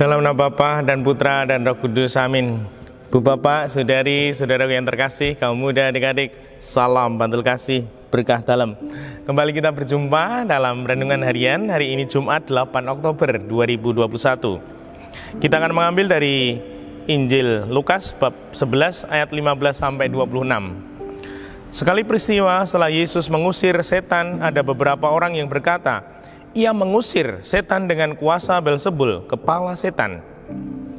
Dalam nama Bapa dan Putra dan Roh Kudus, amin. Bu Bapak, saudari, saudaraku yang terkasih, kaum muda, adik-adik, salam bantul kasih, berkah dalam. Kembali kita berjumpa dalam Renungan Harian, hari ini Jumat 8 Oktober 2021. Kita akan mengambil dari Injil Lukas bab 11 ayat 15 sampai 26. Sekali peristiwa setelah Yesus mengusir setan, ada beberapa orang yang berkata, ia mengusir setan dengan kuasa Beelzebul, kepala setan.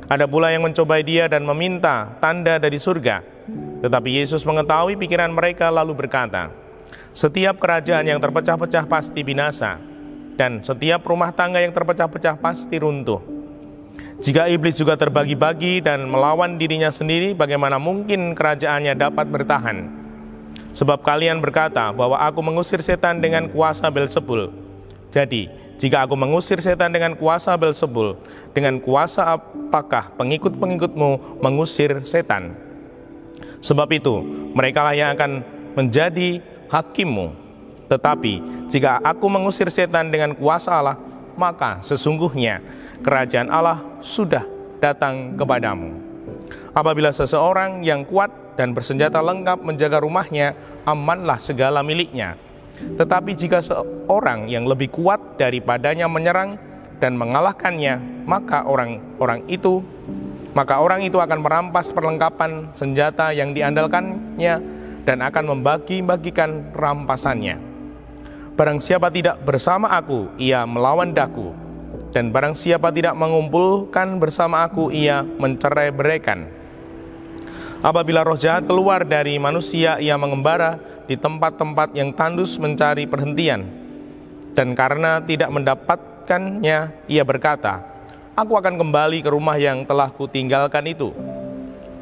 Ada pula yang mencobai dia dan meminta tanda dari surga. Tetapi Yesus mengetahui pikiran mereka lalu berkata, setiap kerajaan yang terpecah-pecah pasti binasa, dan setiap rumah tangga yang terpecah-pecah pasti runtuh. Jika iblis juga terbagi-bagi dan melawan dirinya sendiri, bagaimana mungkin kerajaannya dapat bertahan? Sebab kalian berkata bahwa aku mengusir setan dengan kuasa Beelzebul. Jadi, jika aku mengusir setan dengan kuasa Beelzebul, dengan kuasa apakah pengikut-pengikutmu mengusir setan? Sebab itu, merekalah yang akan menjadi hakimmu. Tetapi, jika aku mengusir setan dengan kuasa Allah, maka sesungguhnya kerajaan Allah sudah datang kepadamu. Apabila seseorang yang kuat dan bersenjata lengkap menjaga rumahnya, amanlah segala miliknya. Tetapi jika seorang yang lebih kuat daripadanya menyerang dan mengalahkannya, maka orang itu akan merampas perlengkapan senjata yang diandalkannya dan akan membagi-bagikan rampasannya. Barang siapa tidak bersama aku, ia melawan daku, dan barang siapa tidak mengumpulkan bersama aku, ia mencerai-beraikan. Apabila roh jahat keluar dari manusia, ia mengembara di tempat-tempat yang tandus mencari perhentian. Dan karena tidak mendapatkannya, ia berkata, aku akan kembali ke rumah yang telah kutinggalkan itu.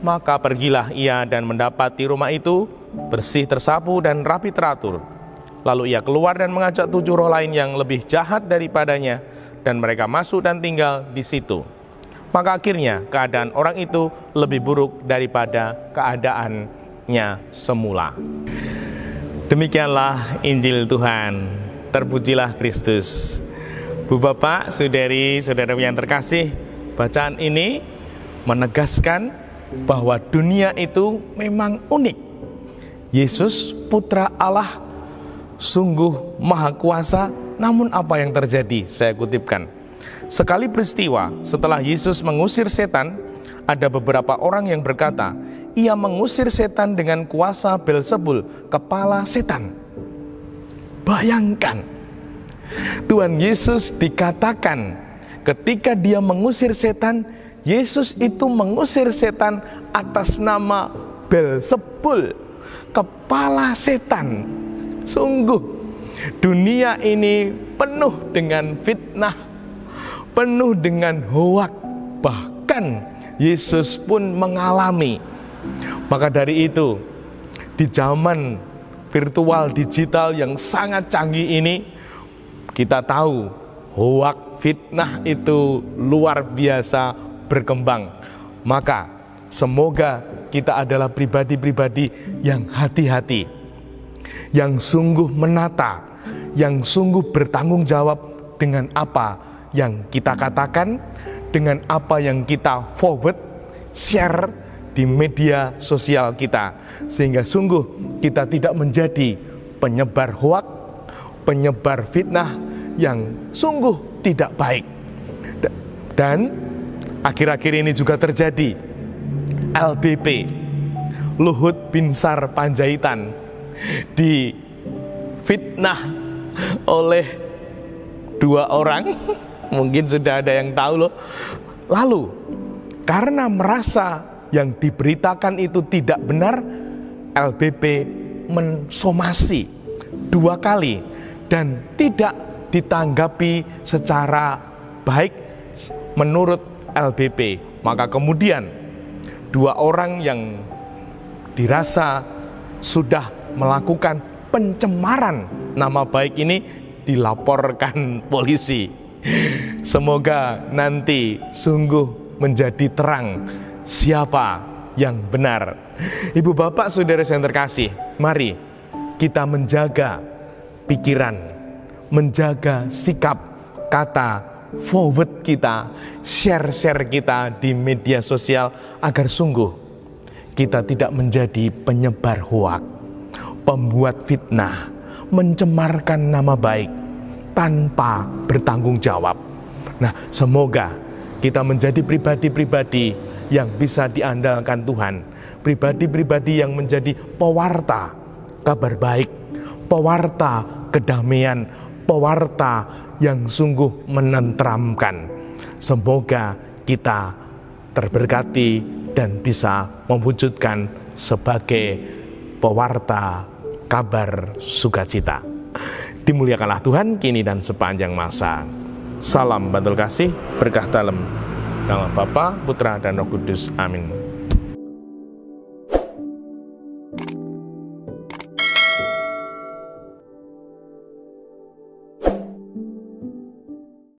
Maka pergilah ia dan mendapati rumah itu bersih tersapu dan rapi teratur. Lalu ia keluar dan mengajak 7 roh lain yang lebih jahat daripadanya, dan mereka masuk dan tinggal di situ. Maka akhirnya keadaan orang itu lebih buruk daripada keadaannya semula. Demikianlah Injil Tuhan. Terpujilah Kristus. Bu Bapak, saudari, saudara yang terkasih, bacaan ini menegaskan bahwa dunia itu memang unik. Yesus, Putra Allah, sungguh maha kuasa, namun apa yang terjadi? Saya kutipkan. Sekali peristiwa setelah Yesus mengusir setan, ada beberapa orang yang berkata, ia mengusir setan dengan kuasa Beelzebul, kepala setan. Bayangkan, Tuhan Yesus dikatakan ketika dia mengusir setan, Yesus itu mengusir setan atas nama Beelzebul, kepala setan. Sungguh, dunia ini penuh dengan fitnah, penuh dengan hoak, bahkan Yesus pun mengalami. Maka dari itu, di zaman virtual digital yang sangat canggih ini, kita tahu hoak, fitnah itu luar biasa berkembang. Maka semoga kita adalah pribadi-pribadi yang hati-hati, yang sungguh menata, yang sungguh bertanggung jawab dengan apa yang kita katakan, dengan apa yang kita forward, share di media sosial kita, sehingga sungguh kita tidak menjadi penyebar hoak, penyebar fitnah yang sungguh tidak baik. Dan akhir-akhir ini juga terjadi. LBP, Luhut Binsar Panjaitan, difitnah oleh 2 orang. Mungkin sudah ada yang tahu loh. Lalu karena merasa yang diberitakan itu tidak benar, LBP mensomasi 2 kali dan tidak ditanggapi secara baik menurut LBP. Maka kemudian 2 orang yang dirasa sudah melakukan pencemaran nama baik ini dilaporkan polisi. Semoga nanti sungguh menjadi terang siapa yang benar. Ibu bapak saudara yang terkasih, mari kita menjaga pikiran, menjaga sikap, kata, forward kita, share kita di media sosial agar sungguh kita tidak menjadi penyebar hoak, pembuat fitnah, mencemarkan nama baik tanpa bertanggung jawab. Nah, semoga kita menjadi pribadi-pribadi yang bisa diandalkan Tuhan, pribadi-pribadi yang menjadi pewarta kabar baik, pewarta kedamaian, pewarta yang sungguh menenteramkan. Semoga kita terberkati dan bisa mewujudkan sebagai pewarta kabar sukacita. Dimuliakanlah Tuhan kini dan sepanjang masa. Salam bantul kasih, berkah dalam nama Bapa, Putra, dan Roh Kudus. Amin.